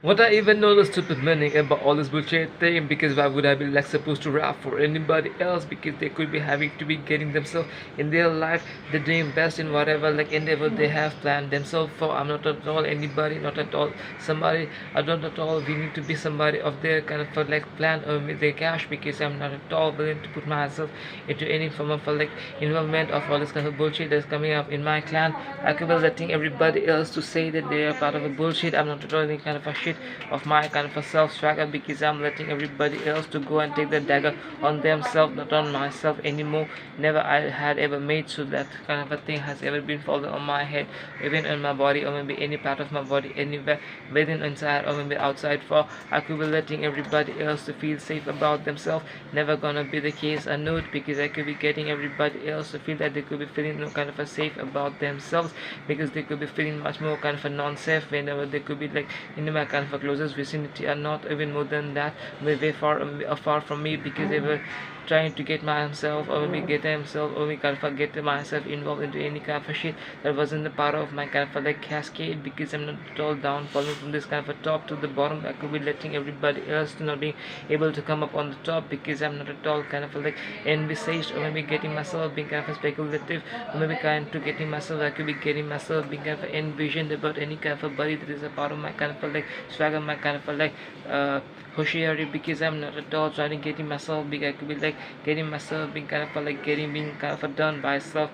What I even know the stupid meaning about all this bullshit thing, because why would I be like supposed to rap for anybody else, because they could be having to be getting themselves in their life, they're doing best in whatever like endeavor they have planned themselves for. I'm not at all anybody, not at all somebody. I don't at all we need to be somebody of their kind of like plan or with their cash, because I'm not at all willing to put myself into any form of like involvement of all this kind of bullshit that's coming up in my clan. I could be letting everybody else to say that they are part of a bullshit. I'm not at all any kind of a shit of my kind of a self-swagger, because I'm letting everybody else to go and take the dagger on themselves, not on myself anymore. Never I had ever made so that kind of a thing has ever been fallen on my head, even on my body, or maybe any part of my body, anywhere within, inside, or maybe outside. For I could be letting everybody else to feel safe about themselves. Never gonna be the case, I know it, because I could be getting everybody else to feel that they could be feeling no kind of a safe about themselves, because they could be feeling much more kind of a non-safe whenever they could be like in my kind of a closest vicinity, or not even more than that, way far from me, because they were trying to get myself, or maybe get himself, or maybe kind of get myself involved into any kind of a shit that wasn't the part of my kind of like cascade, because I'm not at all down falling from this kind of a top to the bottom. I could be letting everybody else to not being able to come up on the top, because I'm not at all kind of like envisaged, or maybe getting myself being kind of speculative, or maybe kind to getting myself, I could be getting myself being kind of envisioned about any kind of a body that is a part of my kind of like swagger, my kind of like uh Hoshiari, because I'm not at all trying to getting myself big. I could be like getting myself being kind of like getting being kind of done by self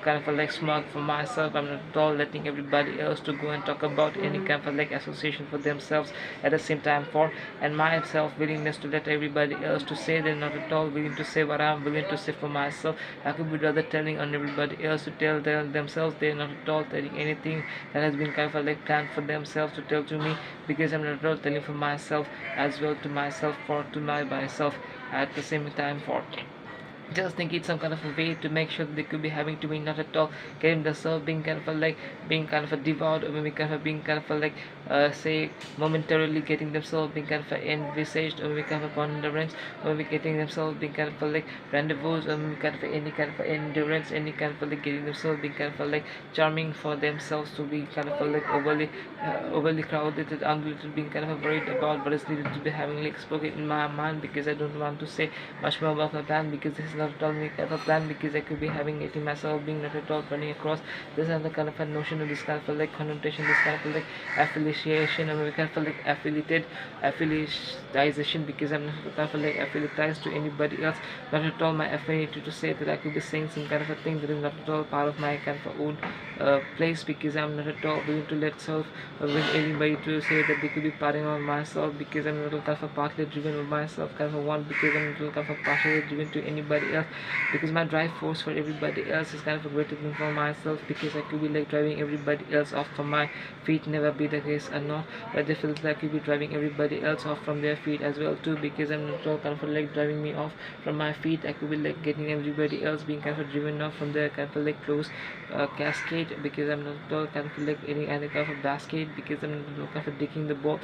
kind of like smug for myself. I'm not at all letting everybody else to go and talk about any kind of like association for themselves at the same time for, and my self willingness to let everybody else to say they're not at all willing to say what I'm willing to say for myself. I could be rather telling on everybody else to tell themselves they're not at all telling anything that has been kind of like planned for themselves to tell to me, because I'm not at all telling for myself as well to myself, for to my myself at the same time for just thinking some kind of a way to make sure that they could be having to be not at all getting themselves being kind of a like being kind of a devoured, or maybe kind of being kind of a like say momentarily getting themselves being kind of a envisaged, or maybe kind of a ponderance, or maybe getting themselves being kind of a like rendezvous, or maybe kind of any kind of endurance, any kind of like getting themselves being kind of a like charming for themselves to be kind of a like overly crowded and unlimited, being kind of worried about what is needed to be having like spoken in my mind, because I don't want to say much more about my plan, because this is not at all me kind of a plan, because I could be having getting myself being not at all running across this other kind of a notion of this kind of a like connotation, this kind of a like affiliation, or maybe kind of a like affiliatization, because I'm not kind of like affiliatized to anybody else, not at all my affinity to say that I could be saying some kind of a thing that is not at all part of my kind of own place, because I'm not at all willing to let self with anybody to say that they could be parting on myself, because I'm not kind of a partly driven with myself kind of a one, because I'm not kind of a partially driven to anybody else, because my drive force for everybody else is kind of a greater than for myself, because I could be like driving everybody else off from my feet, never be the case or not, but they feel like I could be driving everybody else off from their feet as well too, because I'm not all kind of like driving me off from my feet. I could be like getting everybody else being kind of driven off from their kind of like close cascade, because I'm not all kind of like any kind of a basket, because I'm not kind of digging the ball,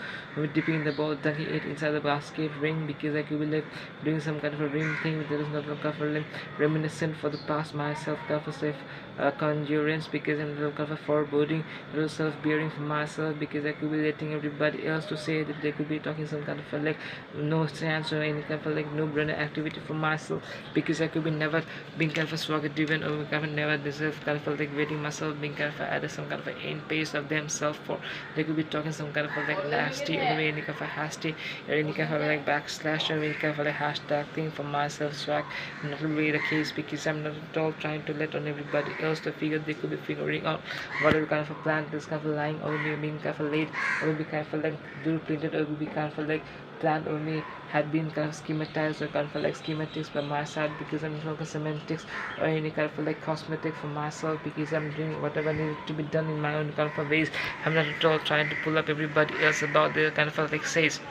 dipping the ball, dunking it inside the basket ring, because I could be like doing some kind of a ring thing that is not kind of like reminiscent for the past myself kind of a safe conjurance, because I'm not kind of a foreboding, a little self-bearing for myself, because I could be letting everybody else to say that they could be talking some kind of a like no sense or any kind of a like no brainer activity for myself, because I could be never being kind of a swagger driven, or kind of never deserve kind of a like waiting myself being kind of at some kind of an end pace of themselves for they could be talking some kind of a like nasty, or maybe any kind of a hasty, or any kind of a like backslash, or any kind of a like hashtag thing for myself swag. Not really the case, because I'm not at all trying to let on everybody else to figure they could be figuring out whatever kind of a plan this kind of a lying, or maybe being kind of a late, or maybe kind of a like blueprinted, or maybe kind of a like planned, or maybe had been kind of schematized, or kind of like schematics by my side, because I'm not looking semantics or any kind of like cosmetic for myself, because I'm doing whatever needed to be done in my own kind of ways. I'm not at all trying to pull up everybody else about their kind of like says.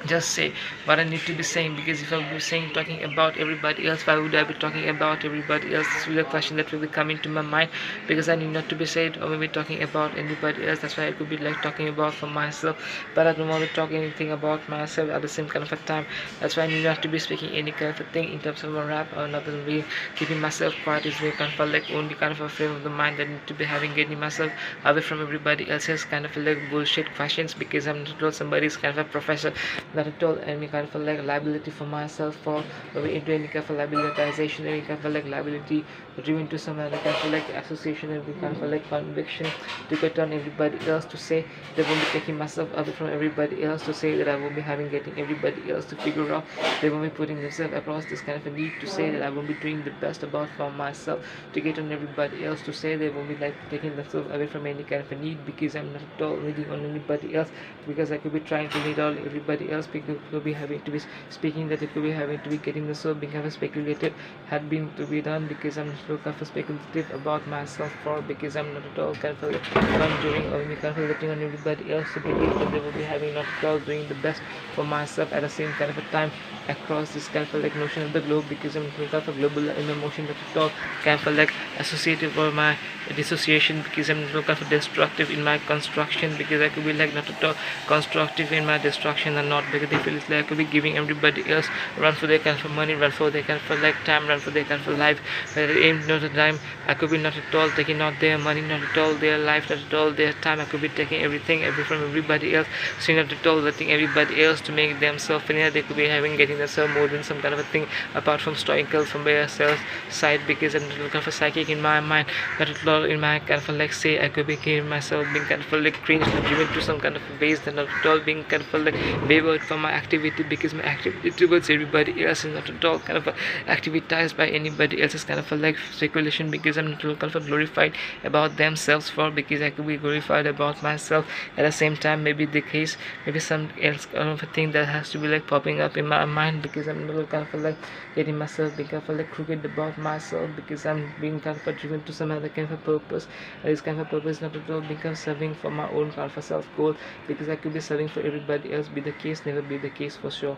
just say what I need to be saying, because if I would be saying talking about everybody else, why would I be talking about everybody else? This will be a question that will be coming to my mind, because I need not to be said or maybe talking about anybody else. That's why I could be like talking about for myself, but I don't want to talk anything about myself at the same kind of a time. That's why I need not to be speaking any kind of a thing in terms of a rap, or not really keeping myself quiet is very kind of like only kind of a frame of the mind that I need to be having, getting myself away from everybody else's kind of like bullshit questions, because I'm not told somebody's kind of a professor, not at all any kind of a like liability for myself, for into any kind of a liabilitization, any kind of a like liability driven to some other kind of like association, and kind of a like conviction to get on everybody else, to say that I won't be taking myself away from everybody else, to say that I won't be having getting everybody else to figure out, they won't be putting themselves across this kind of a need, to say that I won't be doing the best about for myself to get on everybody else, to say they won't be like taking themselves away from any kind of a need, because I'm not at all needing on anybody else, because I could be trying to lead all everybody else, because it could be having to be speaking, that it could be having to be getting the soul being a speculative had been to be done, because I'm not so kind of speculative about myself, for because I'm not at all kind of like conjuring or maybe kind of letting on everybody else to believe that they will be having not at all doing the best for myself at the same kind of a time across this kind of like notion of the globe, because I'm kind of a global emotion that at all kind of like associative or my dissociation, because I'm not kind of destructive in my construction, because I could be like not at all constructive in my destruction, and not because they feel it's like I could be giving everybody else run for their kind of money, run for their kind of like time, run for their kind of life, but at the end of the time I could be not at all taking not their money, not at all their life, not at all their time. I could be taking everything from everybody else, so not at all letting everybody else to make themselves feel they could be having getting themselves more than some kind of a thing apart from stoical from their self side, because I'm not kind of a psychic in my mind, not at all in my kind of like say I could be giving myself being kind of like cringe driven to some kind of ways, that not at all being kind of like wavered from my activity, because my activity towards everybody else is not at all kind of activitized by anybody else's kind of like speculation, because I'm not kind of glorified about themselves, for because I could be glorified about myself at the same time. Maybe the case, maybe some else kind of a thing that has to be like popping up in my mind, because I'm not kind of like getting myself being kind of like crooked about myself, because I'm being kind of driven to some other kind of purpose, and this kind of purpose not at all become serving for my own kind of self goal, because I could be serving for everybody else, be the case, never be the case for sure.